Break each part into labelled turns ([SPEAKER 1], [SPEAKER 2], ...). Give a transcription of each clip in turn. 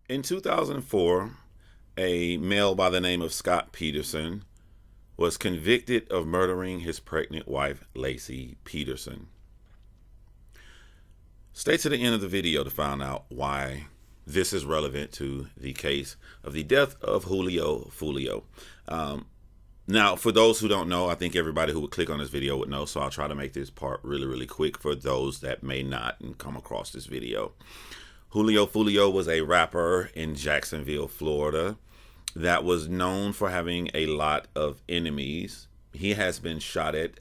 [SPEAKER 1] In 2004, a male by the name of Scott Peterson was convicted of murdering his pregnant wife, Lacey Peterson. Stay to the end of the video to find out why this is relevant to the case of the death of Julio Fulio. Now, for those who don't know, I think everybody who would click on this video would know, so I'll try to make this part really quick for those that may not and come across this video. Julio Fulio was a rapper in Jacksonville, Florida, that was known for having a lot of enemies. He has been shot at,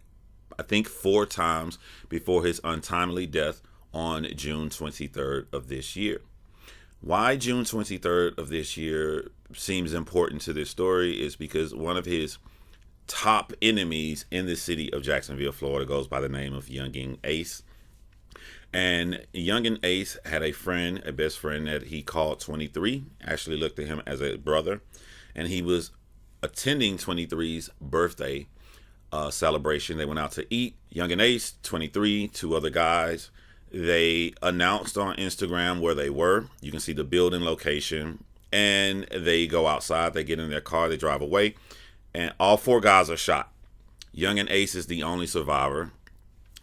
[SPEAKER 1] I think, 4 times before his untimely death on June 23rd of this year. Why June 23rd of this year seems important to this story is because one of his top enemies in the city of Jacksonville, Florida, goes by the name of Yungeen Ace. And Yungeen Ace had a friend, a best friend that he called 23, actually looked at him as a brother. And he was attending 23's birthday celebration. They went out to eat. Yungeen Ace, 23, 2 other guys. They announced on Instagram where they were. You can see the building location. And they go outside. They get in their car. They drive away. And all 4 guys are shot. Yungeen Ace is the only survivor.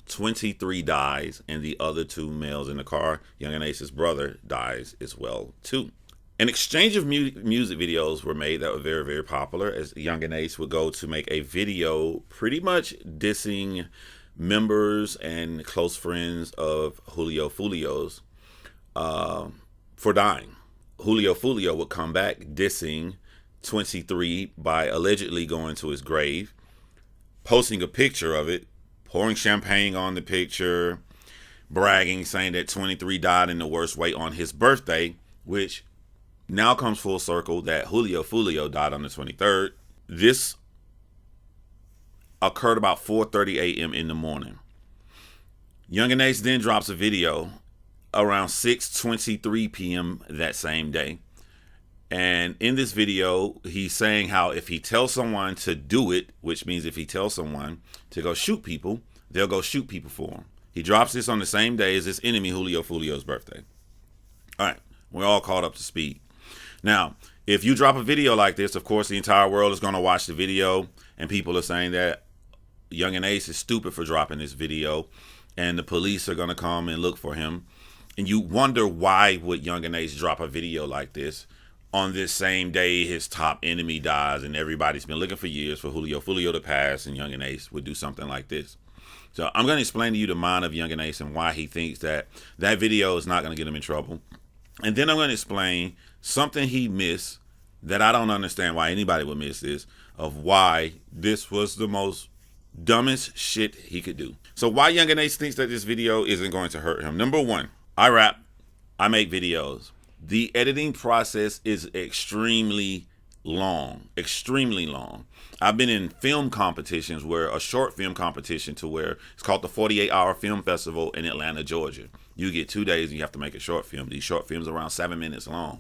[SPEAKER 1] 23 dies, and the other 2 males in the car, Yungeen Ace's brother, dies as well too. An exchange of music videos were made that were very popular, as Yungeen Ace would go to make a video pretty much dissing members and close friends of Julio Fulio's for dying. Julio Fulio would come back dissing 23 by allegedly going to his grave, posting a picture of it, pouring champagne on the picture, bragging, saying that 23 died in the worst way on his birthday, which now comes full circle that Julio Fulio died on the 23rd. This occurred about 4:30 a.m. in the morning. Yungeen Ace then drops a video around 6:23 p.m. that same day. And in this video, he's saying how if he tells someone to do it, which means if he tells someone to go shoot people, they'll go shoot people for him. He drops this on the same day as his enemy, Julio Fulio's birthday. All right, we're all caught up to speed. Now, if you drop a video like this, of course, the entire world is going to watch the video, and people are saying that Yungeen Ace is stupid for dropping this video, and the police are going to come and look for him. And you wonder, why would Yungeen Ace drop a video like this on this same day his top enemy dies, and everybody's been looking for years for Julio Fulio to pass, and Yungeen Ace would do something like this? So I'm going to explain to you the mind of Yungeen Ace and why he thinks that that video is not going to get him in trouble. And then I'm going to explain something he missed that I don't understand why anybody would miss this, of why this was the most dumbest shit he could do. So why Yungeen Ace thinks that this video isn't going to hurt him. Number 1, I rap, I make videos. The editing process is extremely long. I've been in film competitions, where a short film competition to where it's called the 48-hour film festival in Atlanta, Georgia. You get 2 days and you have to make a short film. These short films are around 7 minutes long.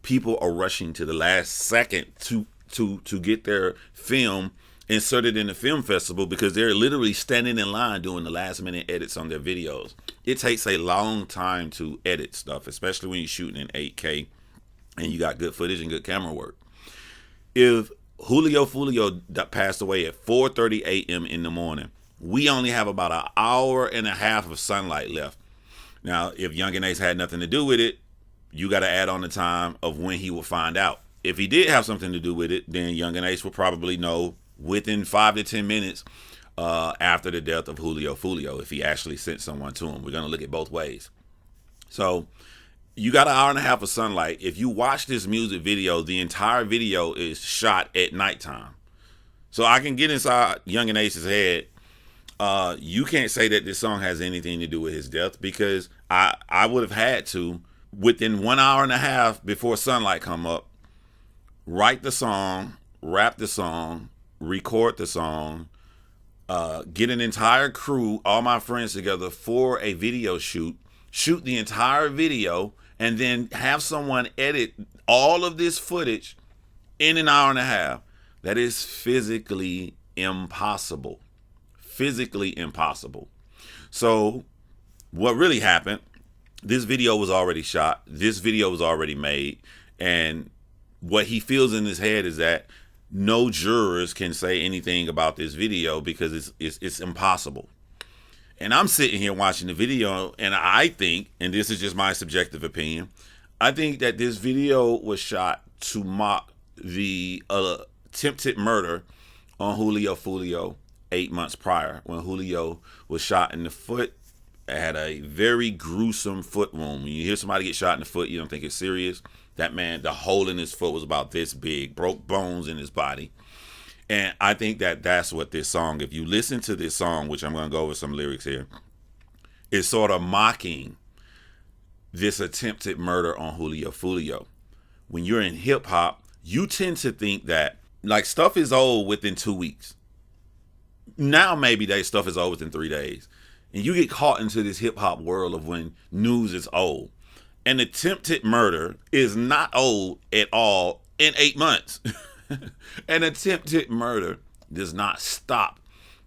[SPEAKER 1] People are rushing to the last second to get their film inserted in the film festival, because they're literally standing in line doing the last minute edits on their videos. It takes a long time to edit stuff, especially when you're shooting in 8K and you got good footage and good camera work. If Julio Fulio passed away at 4:30 a.m. in the morning, we only have about an hour and a half of sunlight left. Now, if Yungeen Ace had nothing to do with it, you got to add on the time of when he will find out. If he did have something to do with it, then Yungeen Ace will probably know within 5 to 10 minutes after the death of Julio Fulio, if he actually sent someone to him. We're going to look at both ways. So you got an hour and a half of sunlight. If you watch this music video, the entire video is shot at nighttime. So I can get inside Yungeen Ace's head. You can't say that this song has anything to do with his death, because I would have had to, within 1 hour and a half before sunlight come up, write the song, rap the song, record the song, get an entire crew, all my friends together for a video shoot the entire video, and then have someone edit all of this footage in an hour and a half. That is physically impossible. Physically impossible. So what really happened This video was already shot. This video was already made. And what he feels in his head is that no jurors can say anything about this video because it's impossible. And I'm sitting here watching the video, and I think, and this is just my subjective opinion, I think that this video was shot to mock the attempted murder on Julio Fulio 8 months prior, when Julio was shot in the foot. Had a very gruesome foot wound. When you hear somebody get shot in the foot, you don't think it's serious. That man, the hole in his foot was about this big, broke bones in his body. And I think that that's what this song, if you listen to this song, which I'm going to go over some lyrics here, is sort of mocking this attempted murder on Julio Fulio. When you're in hip hop, you tend to think that like stuff is old within 2 weeks. Now maybe that stuff is old within 3 days. And you get caught into this hip hop world of when news is old. An attempted murder is not old at all in 8 months. An attempted murder does not stop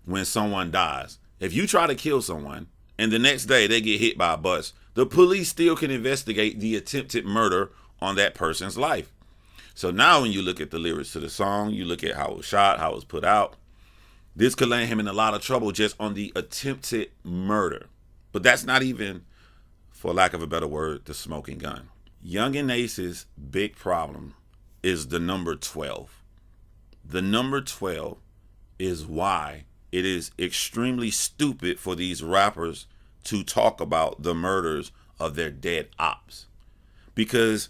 [SPEAKER 1] when someone dies. If you try to kill someone and the next day they get hit by a bus, the police still can investigate the attempted murder on that person's life. So now when you look at the lyrics to the song, you look at how it was shot, how it was put out, this could land him in a lot of trouble just on the attempted murder. But that's not even, for lack of a better word, the smoking gun. Yungeen Ace's big problem is the number 12. The number 12 is why it is extremely stupid for these rappers to talk about the murders of their dead ops. Because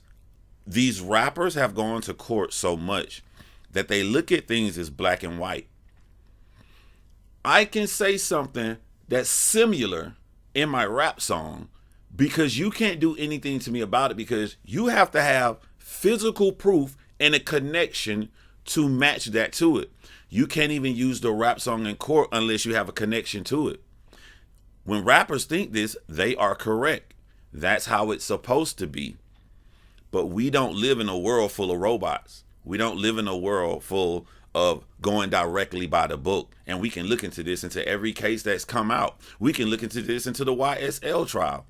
[SPEAKER 1] these rappers have gone to court so much that they look at things as black and white. I can say something that's similar in my rap song because you can't do anything to me about it, because you have to have physical proof and a connection to match that to it. You can't even use the rap song in court unless you have a connection to it. When rappers think this, they are correct. That's how it's supposed to be. But we don't live in a world full of robots. We don't live in a world full of going directly by the book. And we can look into this, into every case that's come out. We can look into this, into the YSL trial.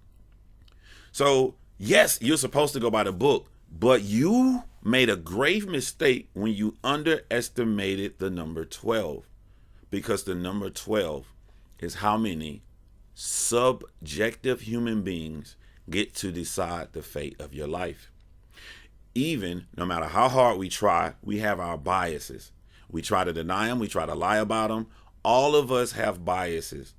[SPEAKER 1] So yes, you're supposed to go by the book, but you made a grave mistake when you underestimated the number 12, because the number 12 is how many subjective human beings get to decide the fate of your life. Even no matter how hard we try, we have our biases. We try to deny them. We try to lie about them. All of us have biases.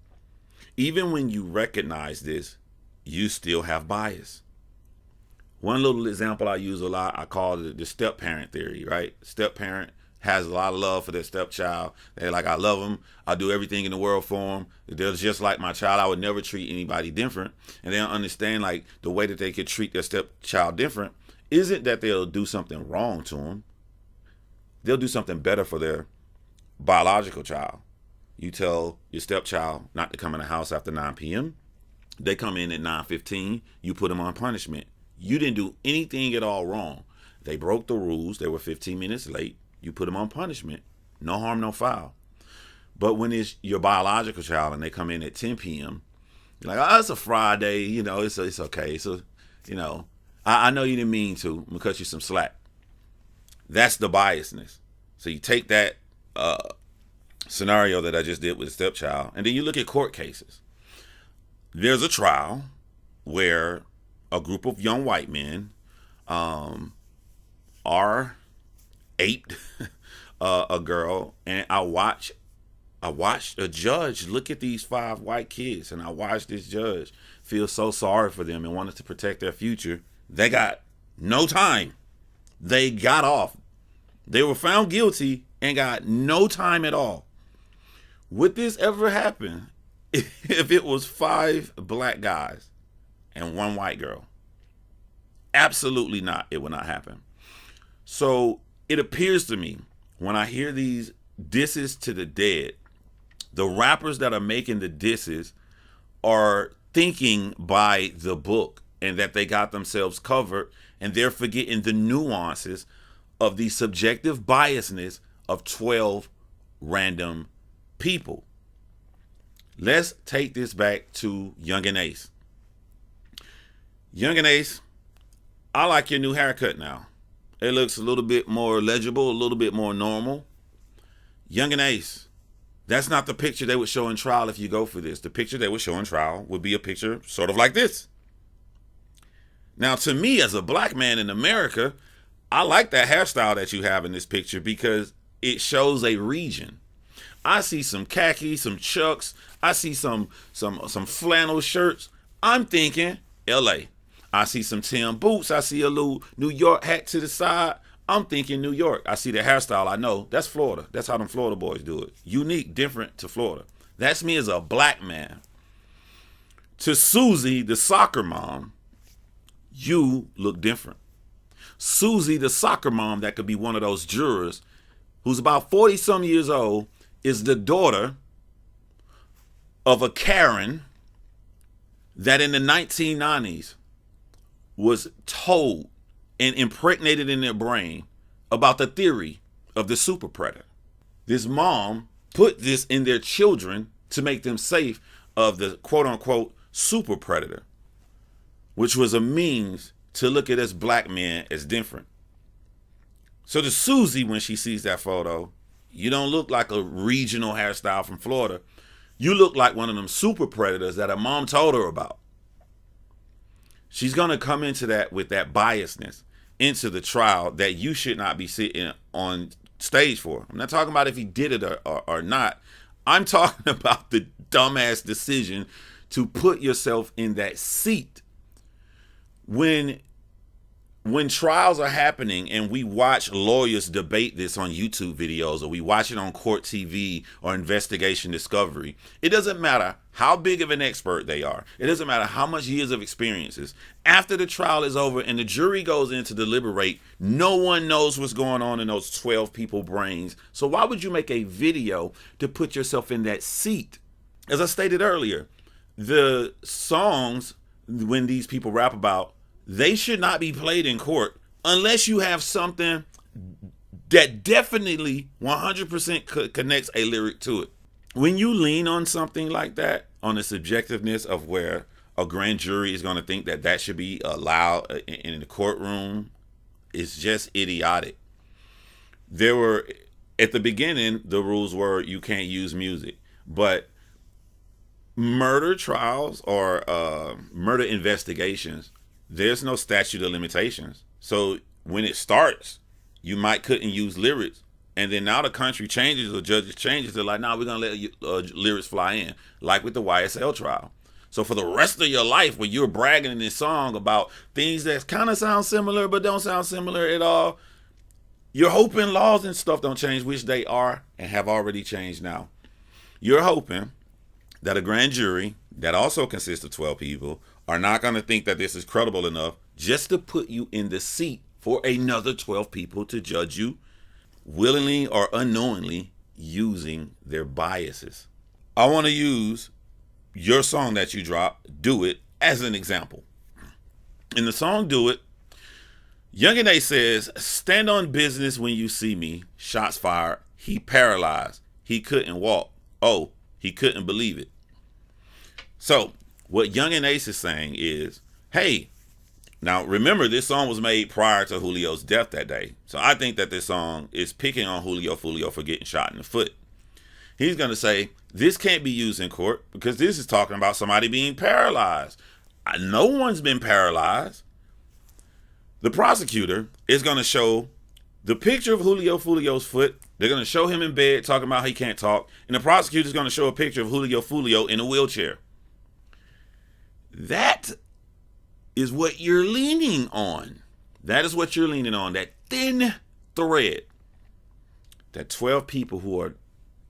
[SPEAKER 1] Even when you recognize this, you still have bias. One little example I use a lot, I call it the step parent theory, right? Step parent has a lot of love for their stepchild. They're like, I love them. I do everything in the world for them. They're just like my child. I would never treat anybody different. And they don't understand like the way that they could treat their stepchild different isn't that they'll do something wrong to them. They'll do something better for their biological child. You tell your stepchild not to come in the house after 9 p.m. They come in at 9:15. You put them on punishment. You didn't do anything at all wrong. They broke the rules. They were 15 minutes late. You put them on punishment. No harm, no foul. But when it's your biological child and they come in at 10 p.m., you're like, oh, it's a Friday. You know, it's okay. So, you know, I know you didn't mean to. I'm going to cut you some slack. That's the biasness. So you take that scenario that I just did with a stepchild, and then you look at court cases. There's a trial where a group of young white men are aped a girl, and I watched a judge look at these 5 white kids, and I watched this judge feel so sorry for them and wanted to protect their future. They got no time. They got off. They were found guilty and got no time at all. Would this ever happen if it was 5 black guys and 1 white girl? Absolutely not. It would not happen. So it appears to me when I hear these disses to the dead, the rappers that are making the disses are thinking by the book and that they got themselves covered, and they're forgetting the nuances of the subjective biasness of 12 random people. Let's take this back to Yungeen Ace. Young and Ace, I like your new haircut now. It looks a little bit more legible, a little bit more normal. Young and Ace, that's not the picture they would show in trial if you go for this. The picture they would show in trial would be a picture sort of like this. Now, to me, as a black man in America, I like that hairstyle that you have in this picture because it shows a region. I see some khaki, some chucks. I see some flannel shirts. I'm thinking LA. I see some Tim boots. I see a little New York hat to the side. I'm thinking New York. I see the hairstyle. I know that's Florida. That's how them Florida boys do it. Unique, different to Florida. That's me as a black man. To Susie, the soccer mom, you look different. Susie, the soccer mom that could be one of those jurors who's about 40 some years old, is the daughter of a Karen that in the 1990s was told and impregnated in their brain about the theory of the super predator. This mom put this in their children to make them safe of the quote unquote super predator, which was a means to look at us black men as different. So to Susie, when she sees that photo, you don't look like a regional hairstyle from Florida. You look like one of them super predators that her mom told her about. She's going to come into that with that biasness into the trial that you should not be sitting on stage for. I'm not talking about if he did it or not. I'm talking about the dumbass decision to put yourself in that seat. When trials are happening and we watch lawyers debate this on YouTube videos or we watch it on court TV or investigation discovery, it doesn't matter how big of an expert they are. It doesn't matter how much years of experiences. After the trial is over and the jury goes in to deliberate, no one knows what's going on in those 12 people's brains. So why would you make a video to put yourself in that seat? As I stated earlier, the songs, when these people rap about, they should not be played in court unless you have something that definitely 100% connects a lyric to it. When you lean on something like that, on the subjectiveness of where a grand jury is going to think that that should be allowed in the courtroom, it's just idiotic. There were, at the beginning, the rules were you can't use music, but murder trials or murder investigations, there's no statute of limitations. So when it starts, you couldn't use lyrics. And then now the country changes or judges changes. They're like, nah, we're going to let lyrics fly in. Like with the YSL trial. So for the rest of your life, when you're bragging in this song about things that kind of sound similar but don't sound similar at all, you're hoping laws and stuff don't change, which they are and have already changed now. You're hoping that a grand jury that also consists of 12 people are not going to think that this is credible enough just to put you in the seat for another 12 people to judge you willingly or unknowingly using their biases. I want to use your song that you dropped, Do It, as an example. In the song Do It, Yungeen says, stand on business when you see me, shots fired, he paralyzed, he couldn't walk, oh, he couldn't believe it. So what Yungeen is saying is, hey, now remember this song was made prior to Julio's death that day. So I think that this song is picking on Julio for getting shot in the foot. He's going to say, this can't be used in court because this is talking about somebody being paralyzed. No one's been paralyzed. The prosecutor is going to show the picture of Julio's foot. They're going to show him in bed talking about how he can't talk. And the prosecutor is going to show a picture of Julio in a wheelchair. That is what you're leaning on. That is what you're leaning on. That thin thread. That 12 people who are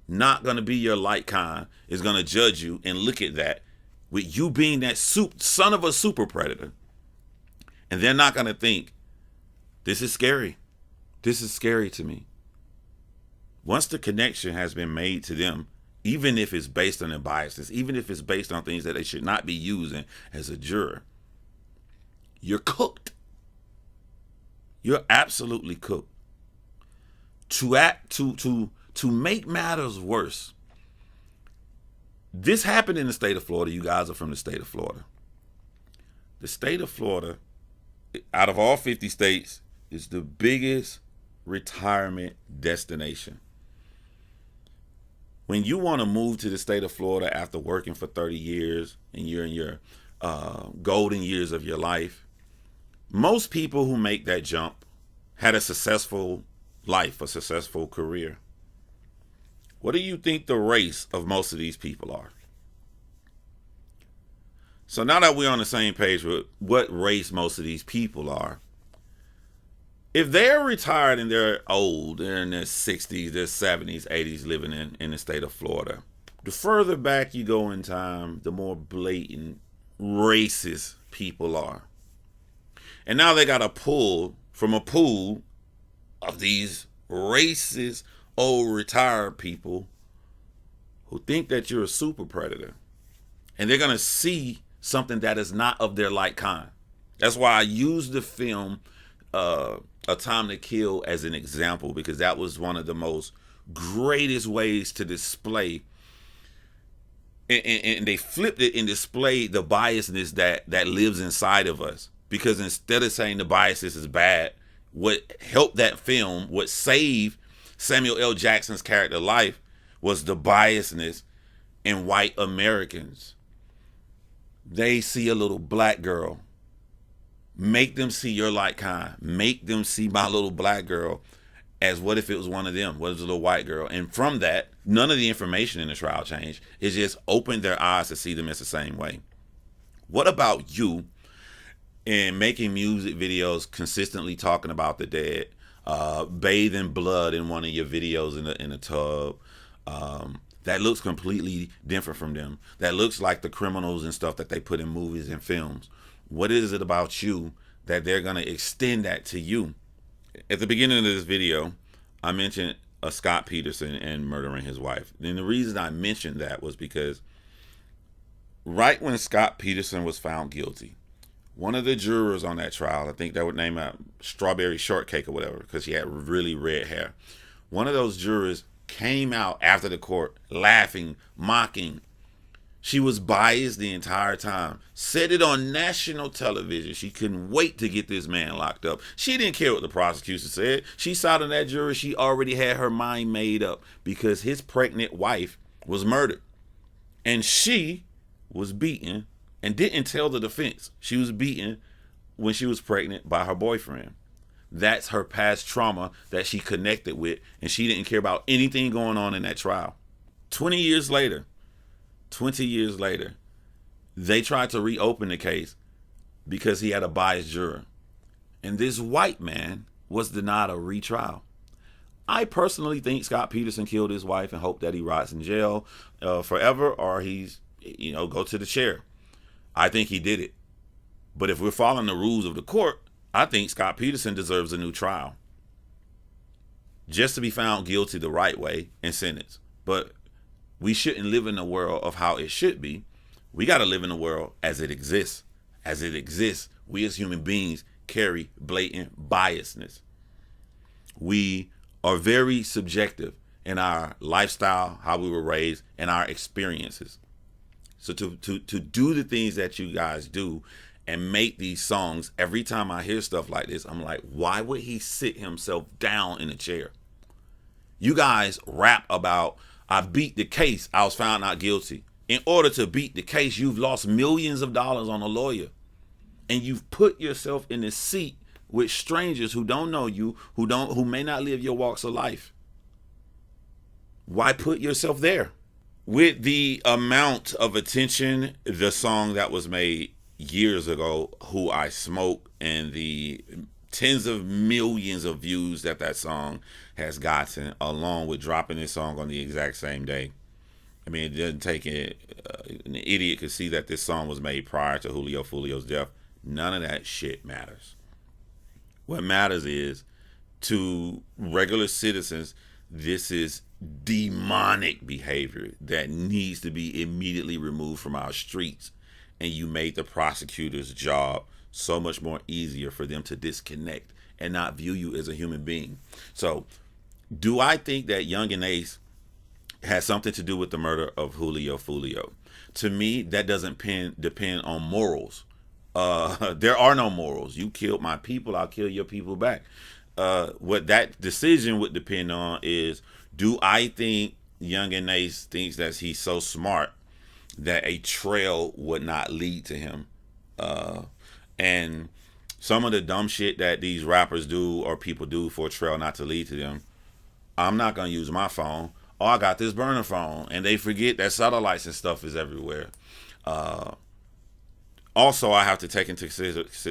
[SPEAKER 1] not going to be your like kind is going to judge you and look at that with you being that son of a super predator. And they're not going to think, this is scary. This is scary to me. Once the connection has been made to them, even if it's based on their biases, even if it's based on things that they should not be using as a juror, you're cooked. You're absolutely cooked. To make matters worse, this happened in the state of Florida. You guys are from the state of Florida. The state of Florida, out of all 50 states, is the biggest retirement destination. When you want to move to the state of Florida after working for 30 years and you're in your golden years of your life, most people who make that jump had a successful life, a successful career. What do you think the race of most of these people are? So now that we're on the same page with what race most of these people are, if they're retired and they're old, they're in their 60s, their 70s, 80s, living in the state of Florida, the further back you go in time, the more blatant racist people are. And now they got to pull from a pool of these racist, old, retired people who think that you're a super predator. And they're going to see something that is not of their like kind. That's why I use the film A Time to Kill as an example, because that was one of the most greatest ways to display, and they flipped it and displayed the biasness that lives inside of us. Because instead of saying the biasness is bad, what helped that film, what saved Samuel L. Jackson's character life, was the biasness in white Americans. They see a little black girl. Make them see your like kind. Make them see my little black girl as what if it was one of them? What if it was a little white girl? And from that, none of the information in the trial changed. It just opened their eyes to see them as the same way. What about you in making music videos, consistently talking about the dead, bathing blood in one of your videos in a tub? That looks completely different from them. That looks like the criminals and stuff that they put in movies and films. What is it about you that they're going to extend that to you? At the beginning of this video, I mentioned Scott Peterson and murdering his wife. And the reason I mentioned that was because right when Scott Peterson was found guilty, one of the jurors on that trial, I think they would name out Strawberry Shortcake or whatever, because she had really red hair. One of those jurors came out after the court laughing, mocking. She was biased the entire time. Said it on national television. She couldn't wait to get this man locked up. She didn't care what the prosecution said. She saw in that jury, she already had her mind made up because his pregnant wife was murdered. And she was beaten and didn't tell the defense. She was beaten when she was pregnant by her boyfriend. That's her past trauma that she connected with, and she didn't care about anything going on in that trial. 20 years later, they tried to reopen the case because he had a biased juror. And this white man was denied a retrial. I personally think Scott Peterson killed his wife and hope that he rots in jail forever, or he's, go to the chair. I think he did it. But if we're following the rules of the court, I think Scott Peterson deserves a new trial. Just to be found guilty the right way and sentenced. But we shouldn't live in a world of how it should be. We got to live in a world as it exists. As it exists, we as human beings carry blatant biasness. We are very subjective in our lifestyle, how we were raised, and our experiences. So to do the things that you guys do and make these songs, every time I hear stuff like this, I'm like, why would he sit himself down in a chair? You guys rap about, I beat the case, I was found not guilty. In order to beat the case, you've lost millions of dollars on a lawyer. And you've put yourself in a seat with strangers who don't know you, who may not live your walks of life. Why put yourself there? With the amount of attention the song that was made years ago, Who I Smoke, and the tens of millions of views that song has gotten, along with dropping this song on the exact same day. I mean, it doesn't take it. An idiot could see that this song was made prior to Julio Fulio's death. None of that shit matters. What matters is, to regular citizens, this is demonic behavior that needs to be immediately removed from our streets. And you made the prosecutor's job so much more easier for them to disconnect and not view you as a human being. So, do I think that Yungeen Ace has something to do with the murder of Julio Fulio? To me, that doesn't depend on morals. There are no morals. You killed my people, I'll kill your people back. What that decision would depend on is, do I think Yungeen Ace thinks that he's so smart that a trail would not lead to him? And some of the dumb shit that these rappers do or people do for a trail not to lead to them, I'm not going to use my phone. Oh, I got this burner phone. And they forget that satellites and stuff is everywhere. Also, I have to take into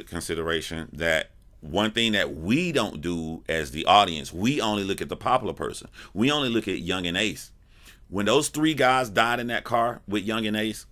[SPEAKER 1] consideration that one thing that we don't do as the audience, we only look at the popular person. We only look at Yungeen Ace. When those 3 guys died in that car with Yungeen Ace,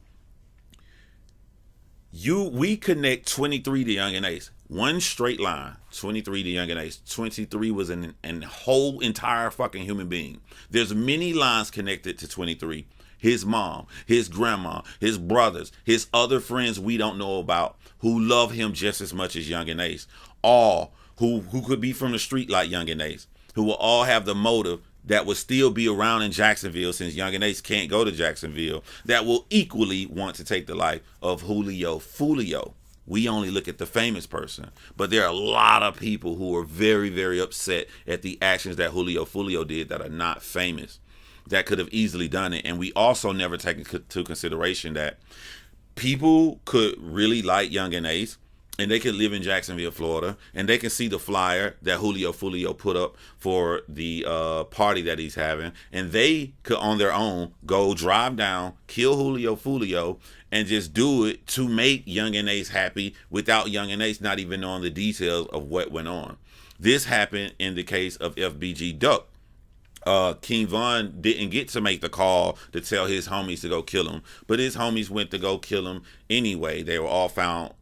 [SPEAKER 1] we connect 23 to Yungeen Ace. One straight line, 23 to Yungeen Ace. 23 was an whole entire fucking human being. There's many lines connected to 23. His mom, his grandma, his brothers, his other friends we don't know about who love him just as much as Yungeen Ace. All who could be from the street like Yungeen Ace, who will all have the motive that will still be around in Jacksonville since Yungeen Ace can't go to Jacksonville, that will equally want to take the life of Julio Fulio. We only look at the famous person, but there are a lot of people who are very, very upset at the actions that Julio Fulio did that are not famous, that could have easily done it. And we also never take into consideration that people could really like Yungeen Ace, and they could live in Jacksonville, Florida, and they can see the flyer that Julio Fulio put up for the party that he's having, and they could on their own go drive down, kill Julio Fulio, and just do it to make Yungeen Ace happy without Yungeen Ace not even knowing the details of what went on. This happened in the case of FBG Duck. King Von didn't get to make the call to tell his homies to go kill him, but his homies went to go kill him anyway. They were all found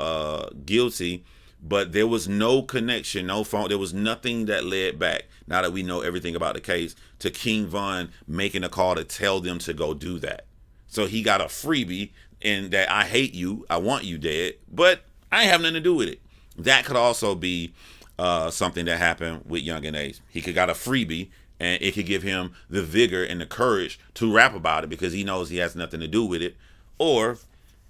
[SPEAKER 1] guilty, but there was no connection, no phone. There was nothing that led back, now that we know everything about the case, to King Von making a call to tell them to go do that. So he got a freebie in that I hate you, I want you dead, but I ain't have nothing to do with it. That could also be something that happened with Yungeen Ace. He could got a freebie, and it could give him the vigor and the courage to rap about it because he knows he has nothing to do with it. Or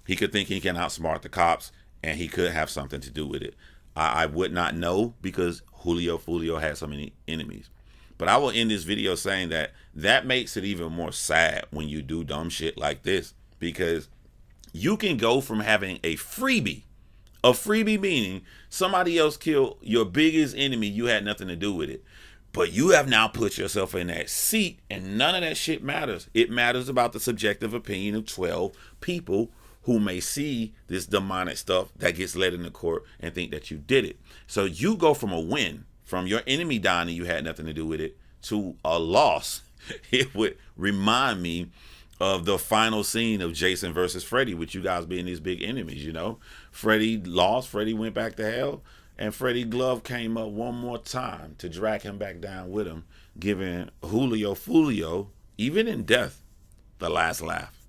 [SPEAKER 1] he could think he can outsmart the cops, and he could have something to do with it. I would not know because Julio Fulio has so many enemies. But I will end this video saying that makes it even more sad when you do dumb shit like this, because you can go from having a freebie meaning somebody else killed your biggest enemy, you had nothing to do with it. But you have now put yourself in that seat, and none of that shit matters. It matters about the subjective opinion of 12 people who may see this demonic stuff that gets led into court and think that you did it. So you go from a win, from your enemy dying and you had nothing to do with it, to a loss. It would remind me of the final scene of Jason versus Freddy, with you guys being these big enemies, you know. Freddy lost, Freddy went back to hell. And Freddie Glove came up one more time to drag him back down with him, giving Julio Fulio, even in death, the last laugh.